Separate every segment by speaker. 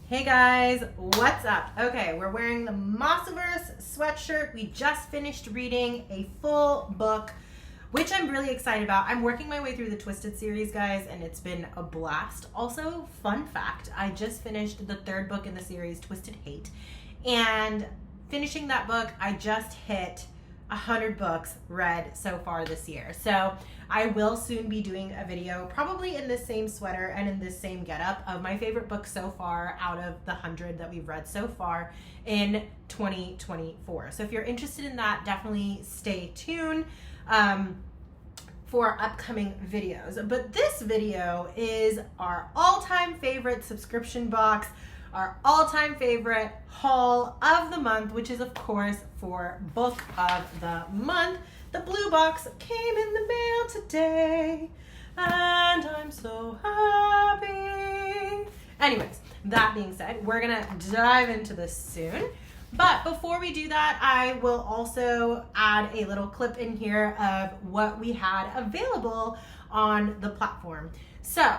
Speaker 1: Hey guys, what's up? Okay, we're wearing the Mossiverse sweatshirt. We just finished reading a full book, which I'm really excited about. I'm working my way through the Twisted series, guys, and it's been a blast. Also, fun fact, I just finished the third book in the series, Twisted Hate, and finishing that book, I just hit 100 books read so far this year. So I will soon be doing a video, probably in this same sweater and in this same getup, of my favorite books so far out of the 100 that we've read so far in 2024. So if you're interested in that, definitely stay tuned for upcoming videos. But this video is our all-time favorite subscription box, our all-time favorite haul of the month, which is of course for Book of the Month. The blue box came in the mail today, and I'm so happy. Anyways, that being said, we're gonna dive into this soon. But before we do that, I will also add a little clip in here of what we had available on the platform. So,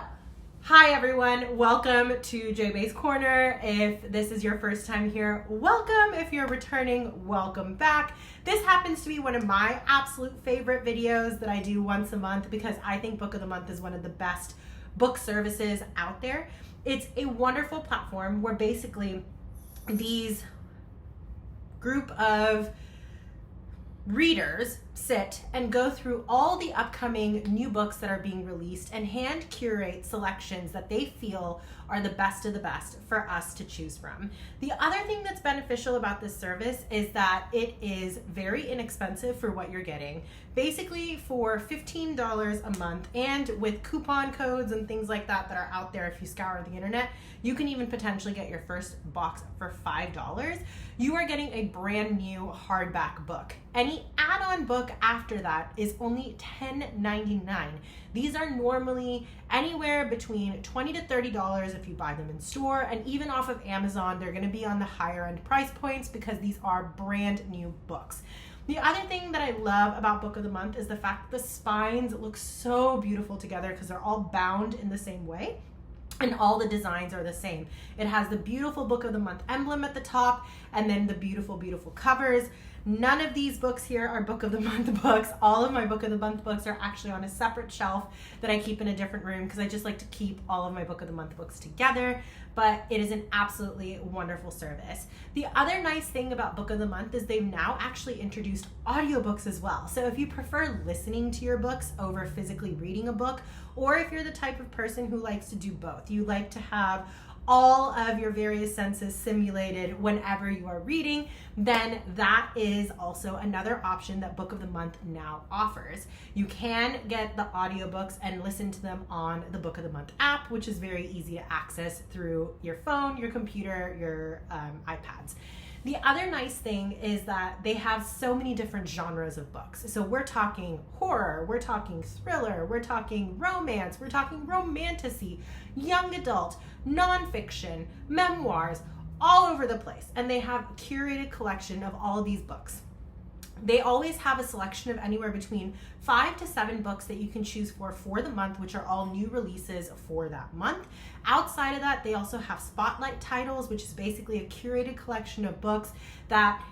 Speaker 1: hi everyone, welcome to J-Bay's Corner. If this is your first time here, welcome. If you're returning, welcome back. This happens to be one of my absolute favorite videos that I do once a month because I think Book of the Month is one of the best book services out there. It's a wonderful platform where basically these group of readers sit and go through all the upcoming new books that are being released and hand curate selections that they feel are the best of the best for us to choose from. The other thing that's beneficial about this service is that it is very inexpensive for what you're getting. Basically, for $15 a month, and with coupon codes and things like that that are out there if you scour the internet, you can even potentially get your first box for $5. You are getting a brand new hardback book. Any add-on book after that is only $10.99. These are normally anywhere between $20 to $30 if you buy them in store, and even off of Amazon, they're going to be on the higher end price points because these are brand new books. The other thing that I love about Book of the Month is the fact that the spines look so beautiful together because they're all bound in the same way. And all the designs are the same. It has the beautiful Book of the Month emblem at the top, and then the beautiful, beautiful covers. None of these books here are Book of the Month books. All of my Book of the Month books are actually on a separate shelf that I keep in a different room because I just like to keep all of my Book of the Month books together. But it is an absolutely wonderful service. The other nice thing about Book of the Month is they've now actually introduced audiobooks as well. So if you prefer listening to your books over physically reading a book, or if you're the type of person who likes to do both, you like to have all of your various senses simulated whenever you are reading, then that is also another option that Book of the Month now offers. You can get the audiobooks and listen to them on the Book of the Month app, which is very easy to access through your phone, your computer, your iPads. The other nice thing is that they have so many different genres of books. So we're talking horror, we're talking thriller, we're talking romance, we're talking romantasy, young adult, nonfiction, memoirs, all over the place. And they have a curated collection of all of these books. They always have a selection of anywhere between 5 to 7 books that you can choose for the month, which are all new releases for that month. Outside of that, they also have spotlight titles, which is basically a curated collection of books that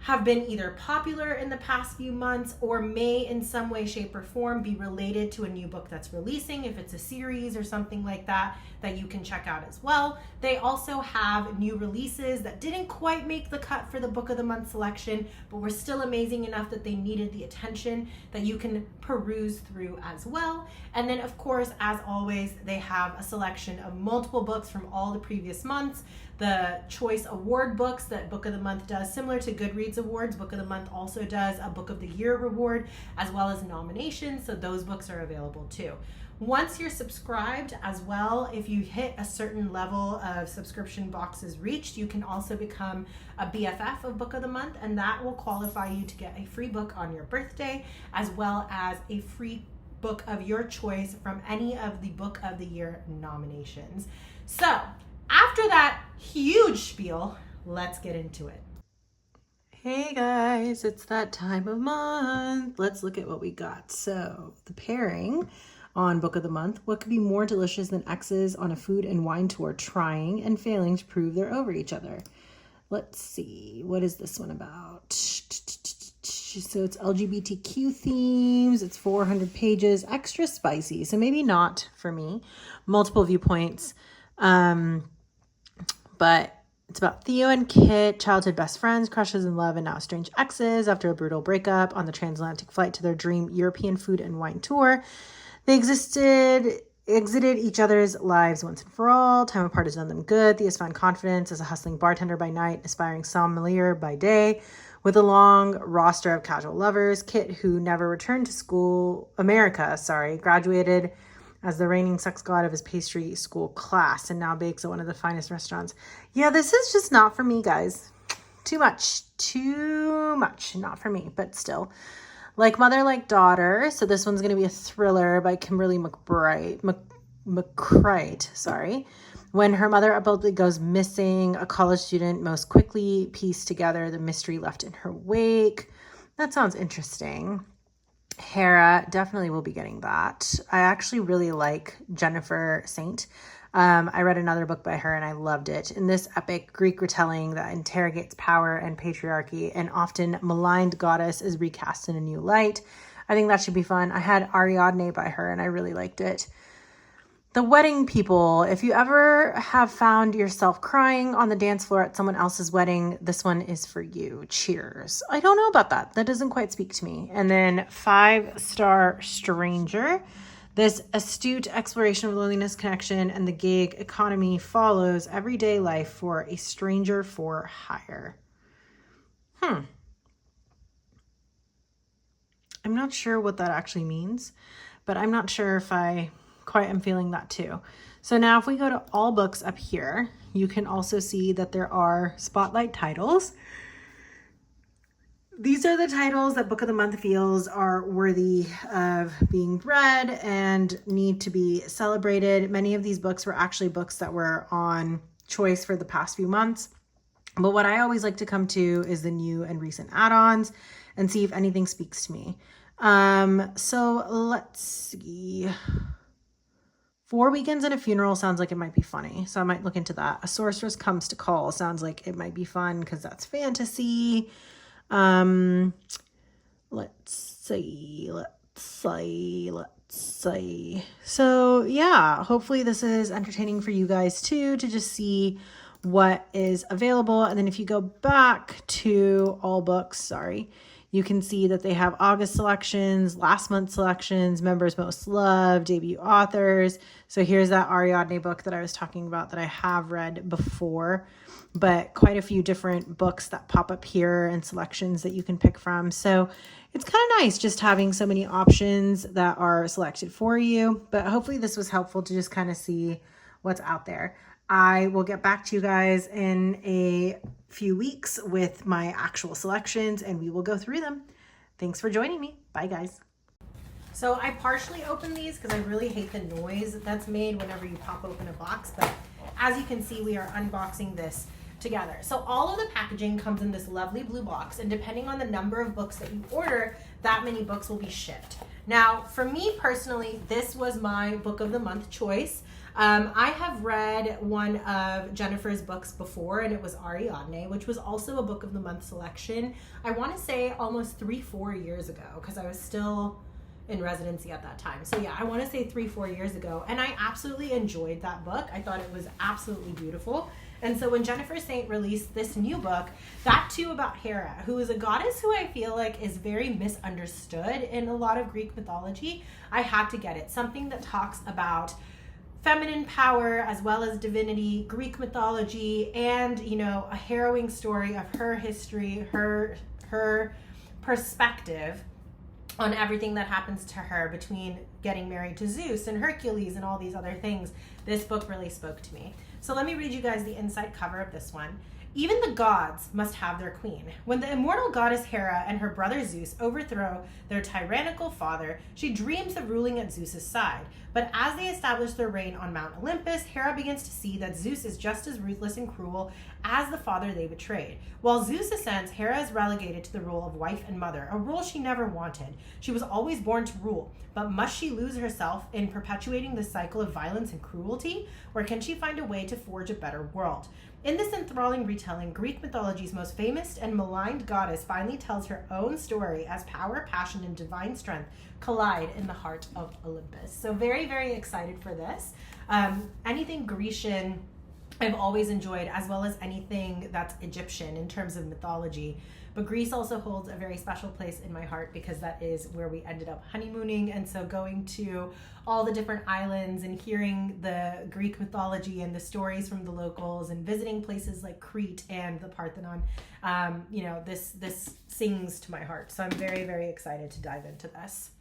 Speaker 1: have been either popular in the past few months or may in some way, shape, or form be related to a new book that's releasing, if it's a series or something like that, that you can check out as well. They also have new releases that didn't quite make the cut for the Book of the Month selection, but were still amazing enough that they needed the attention that you can peruse through as well. And then, of course, as always, they have a selection of multiple books from all the previous months. The Choice Award books that Book of the Month does, similar to Goodreads Awards, Book of the Month also does a Book of the Year reward, as well as nominations, so those books are available too. Once you're subscribed as well, if you hit a certain level of subscription boxes reached, you can also become a BFF of Book of the Month, and that will qualify you to get a free book on your birthday, as well as a free book of your choice from any of the Book of the Year nominations. So, after that huge spiel, let's get into it. Hey guys, it's that time of month. Let's look at what we got. So the pairing
Speaker 2: on Book of the Month. What could be more delicious than exes on a food and wine tour trying and failing to prove they're over each other? Let's see. What is this one about? So it's LGBTQ themes. It's 400 pages, extra spicy. So maybe not for me. Multiple viewpoints. But it's about Theo and Kit, childhood best friends, crushes in love, and now estranged exes after a brutal breakup on the transatlantic flight to their dream European food and wine tour. They exited each other's lives once and for all. Time apart has done them good. Thea's found confidence as a hustling bartender by night, aspiring sommelier by day, with a long roster of casual lovers. Kit, who never returned to America, graduated as the reigning sex god of his pastry school class and now bakes at one of the finest restaurants. Yeah, this is just not for me, guys. Too much. Not for me, but still. Like Mother, Like Daughter. So this one's going to be a thriller by Kimberly McCreight. When her mother abruptly goes missing, a college student most quickly pieced together the mystery left in her wake. That sounds interesting. Hera, definitely will be getting that. I actually really like Jennifer Saint. I read another book by her and I loved it. In this epic Greek retelling that interrogates power and patriarchy, an often maligned goddess is recast in a new light. I think that should be fun. I had Ariadne by her and I really liked it. The Wedding People. If you ever have found yourself crying on the dance floor at someone else's wedding, this one is for you. Cheers. I don't know about that. That doesn't quite speak to me. And then 5-Star Stranger. This astute exploration of loneliness, connection, and the gig economy follows everyday life for a stranger for hire. I'm not sure what that actually means, but I'm not sure if I quite am feeling that too. So now if we go to all books up here, you can also see that there are spotlight titles. These are the titles that Book of the Month feels are worthy of being read and need to be celebrated. Many of these books were actually books that were on choice for the past few months. But what I always like to come to is the new and recent add-ons and see if anything speaks to me. So let's see. 4 Weekends and a Funeral sounds like it might be funny, so I might look into that. A Sorceress Comes to Call sounds like it might be fun because that's fantasy. Let's see. So yeah, hopefully this is entertaining for you guys too, to just see what is available. And then if you go back to all books, you can see that they have August selections, last month selections, members most loved, debut authors. So here's that Ariadne book that I was talking about that I have read before, but quite a few different books that pop up here and selections that you can pick from. So it's kind of nice just having so many options that are selected for you, but hopefully this was helpful to just kind of see what's out there. I will get back to you guys in a few weeks with my actual selections and we will go through them. Thanks for joining me. Bye, guys.
Speaker 1: So I partially opened these because I really hate the noise that's made whenever you pop open a box, but as you can see, we are unboxing this together. So all of the packaging comes in this lovely blue box, and depending on the number of books that you order, that many books will be shipped. Now, for me personally, this was my Book of the Month choice. I have read one of Jennifer's books before, and it was Ariadne, which was also a Book of the Month selection. I want to say almost 3-4 years ago, because I was still in residency at that time. So yeah, I want to say 3-4 years ago, and I absolutely enjoyed that book. I thought it was absolutely beautiful. And so when Jennifer Saint released this new book, that too about Hera, who is a goddess who I feel like is very misunderstood in a lot of Greek mythology, I had to get it. Something that talks about feminine power as well as divinity, Greek mythology, and, you know, a harrowing story of her history, her perspective on everything that happens to her between getting married to Zeus and Hercules and all these other things. This book really spoke to me. So let me read you guys the inside cover of this one. Even the gods must have their queen. When the immortal goddess Hera and her brother Zeus overthrow their tyrannical father, she dreams of ruling at Zeus's side. But as they establish their reign on Mount Olympus, Hera begins to see that Zeus is just as ruthless and cruel as the father they betrayed. While Zeus ascends, Hera is relegated to the role of wife and mother, a role she never wanted. She was always born to rule, but must she lose herself in perpetuating this cycle of violence and cruelty, or can she find a way to forge a better world? In this enthralling retelling, Greek mythology's most famous and maligned goddess finally tells her own story as power, passion, and divine strength collide in the heart of Olympus. So very, very excited for this. Anything Grecian I've always enjoyed, as well as anything that's Egyptian in terms of mythology. But Greece also holds a very special place in my heart because that is where we ended up honeymooning. And so going to all the different islands and hearing the Greek mythology and the stories from the locals and visiting places like Crete and the Parthenon, this sings to my heart. So I'm very, very excited to dive into this.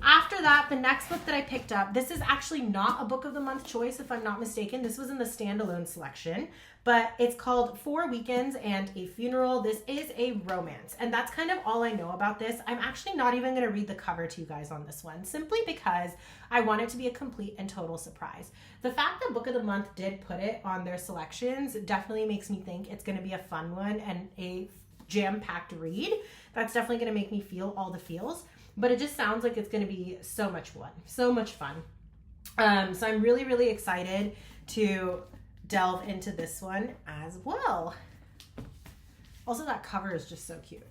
Speaker 1: After that, the next book that I picked up, this is actually not a book of the month choice, if I'm not mistaken. This was in the standalone selection, but it's called 4 Weekends and a Funeral. This is a romance, and that's kind of all I know about this. I'm actually not even going to read the cover to you guys on this one, simply because I want it to be a complete and total surprise. The fact that Book of the Month did put it on their selections definitely makes me think it's going to be a fun one and a jam-packed read. That's definitely going to make me feel all the feels. But it just sounds like it's going to be so much fun. So I'm really, really excited to delve into this one as well. Also, that cover is just so cute.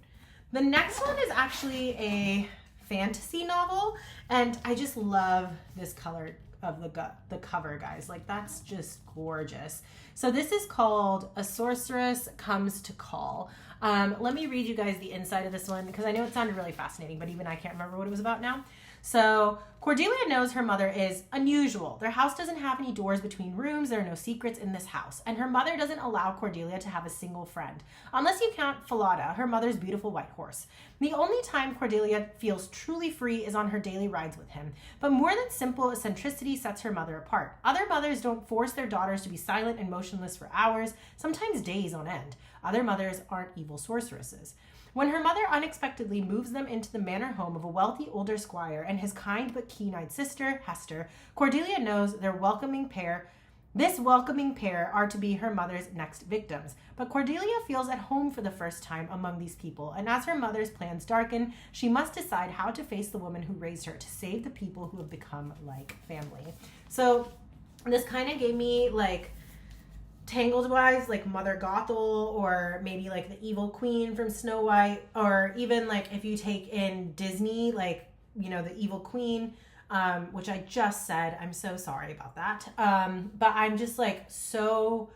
Speaker 1: The next one is actually a fantasy novel, and I just love this color of the cover, guys. Like, that's just gorgeous. So this is called A Sorceress Comes to Call. Let me read you guys the inside of this one because I know it sounded really fascinating, but even I can't remember what it was about now. So Cordelia knows her mother is unusual. Their house doesn't have any doors between rooms. There are no secrets in this house. And her mother doesn't allow Cordelia to have a single friend, unless you count Falada, her mother's beautiful white horse. The only time Cordelia feels truly free is on her daily rides with him. But more than simple eccentricity sets her mother apart. Other mothers don't force their daughters to be silent and motionless for hours, sometimes days on end. Other mothers aren't evil sorceresses. When her mother unexpectedly moves them into the manor home of a wealthy older squire and his kind but keen-eyed sister, Hester, Cordelia knows this welcoming pair are to be her mother's next victims. But Cordelia feels at home for the first time among these people, and as her mother's plans darken, she must decide how to face the woman who raised her to save the people who have become like family. So this kind of gave me like Tangled wise, like Mother Gothel, or maybe like the evil queen from Snow White, or even like if you take in Disney, like, the evil queen, which I just said. I'm so sorry about that. But I'm just like so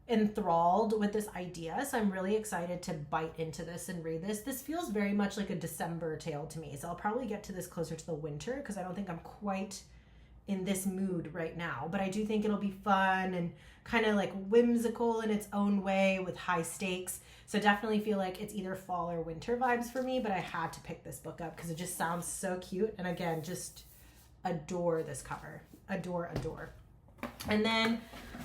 Speaker 1: enthralled with this idea. So I'm really excited to bite into this and read this. This feels very much like a December tale to me. So I'll probably get to this closer to the winter because I don't think I'm quite in this mood right now, but I do think it'll be fun and kind of like whimsical in its own way with high stakes. So definitely feel like it's either fall or winter vibes for me, but I had to pick this book up because it just sounds so cute. And again, just adore this cover. Adore. And then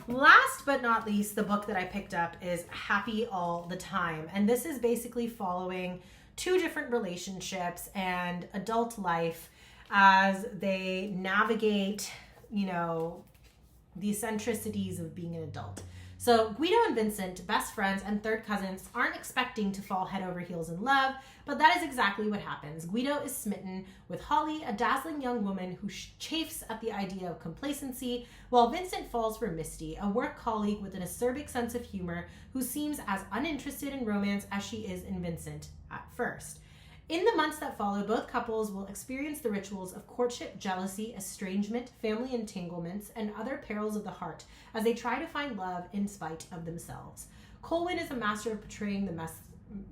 Speaker 1: last but not least, the book that I picked up is Happy All the Time. And this is basically following 2 different relationships and adult life as they navigate, the eccentricities of being an adult. So Guido and Vincent, best friends and third cousins, aren't expecting to fall head over heels in love, but that is exactly what happens. Guido is smitten with Holly, a dazzling young woman who chafes at the idea of complacency, while Vincent falls for Misty, a work colleague with an acerbic sense of humor who seems as uninterested in romance as she is in Vincent at first. In the months that follow, both couples will experience the rituals of courtship, jealousy, estrangement, family entanglements, and other perils of the heart as they try to find love in spite of themselves. Colwyn is a master of portraying the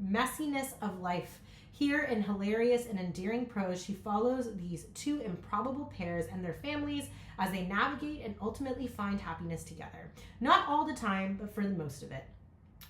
Speaker 1: messiness of life. Here, in hilarious and endearing prose, she follows these 2 improbable pairs and their families as they navigate and ultimately find happiness together. Not all the time, but for the most of it.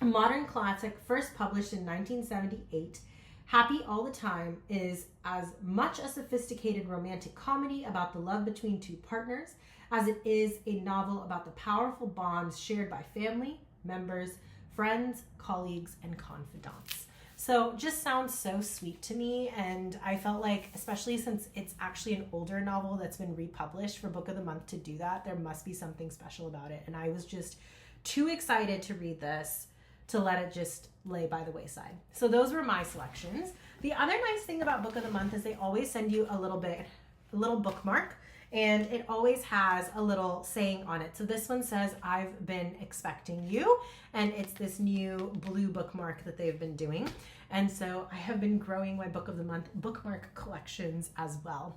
Speaker 1: A modern classic, first published in 1978, Happy All the Time is as much a sophisticated romantic comedy about the love between 2 partners as it is a novel about the powerful bonds shared by family members, friends, colleagues, and confidants. So just sounds so sweet to me, and I felt like, especially since it's actually an older novel that's been republished, for Book of the Month to do that, there must be something special about it. And I was just too excited to read this to let it just lay by the wayside. So those were my selections. The other nice thing about Book of the Month is they always send you a little bookmark, and it always has a little saying on it. So this one says, "I've been expecting you," and it's this new blue bookmark that they've been doing. And so I have been growing my Book of the Month bookmark collections as well.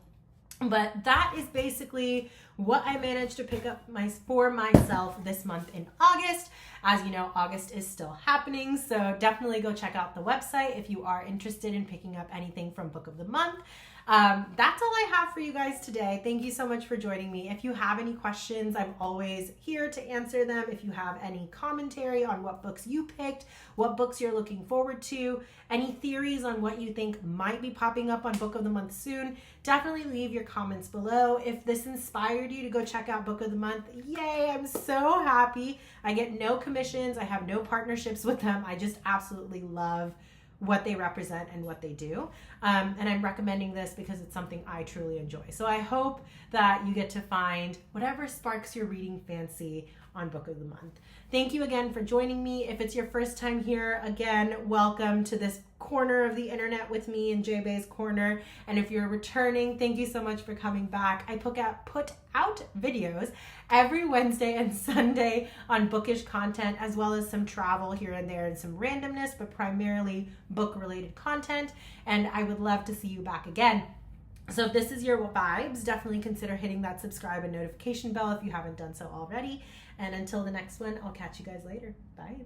Speaker 1: But that is basically what I managed to pick up for myself this month in August. As you know, August is still happening, so definitely go check out the website if you are interested in picking up anything from Book of the Month. That's all I have for you guys today. Thank you so much for joining me. If you have any questions, I'm always here to answer them. If you have any commentary on what books you picked, what books you're looking forward to, any theories on what you think might be popping up on Book of the Month soon, definitely leave your comments below. If this inspired you to go check out Book of the Month, yay, I'm so happy. I get no commissions. I have no partnerships with them. I just absolutely love what they represent and what they do. And I'm recommending this because it's something I truly enjoy. So I hope that you get to find whatever sparks your reading fancy on Book of the Month. Thank you again for joining me. If it's your first time here, again, welcome to this corner of the internet with me in J-Bay's Corner. And if you're returning, thank you so much for coming back. I put out videos every Wednesday and Sunday on bookish content, as well as some travel here and there and some randomness, but primarily book-related content. And I would love to see you back again. So if this is your vibes, definitely consider hitting that subscribe and notification bell if you haven't done so already. And until the next one, I'll catch you guys later. Bye.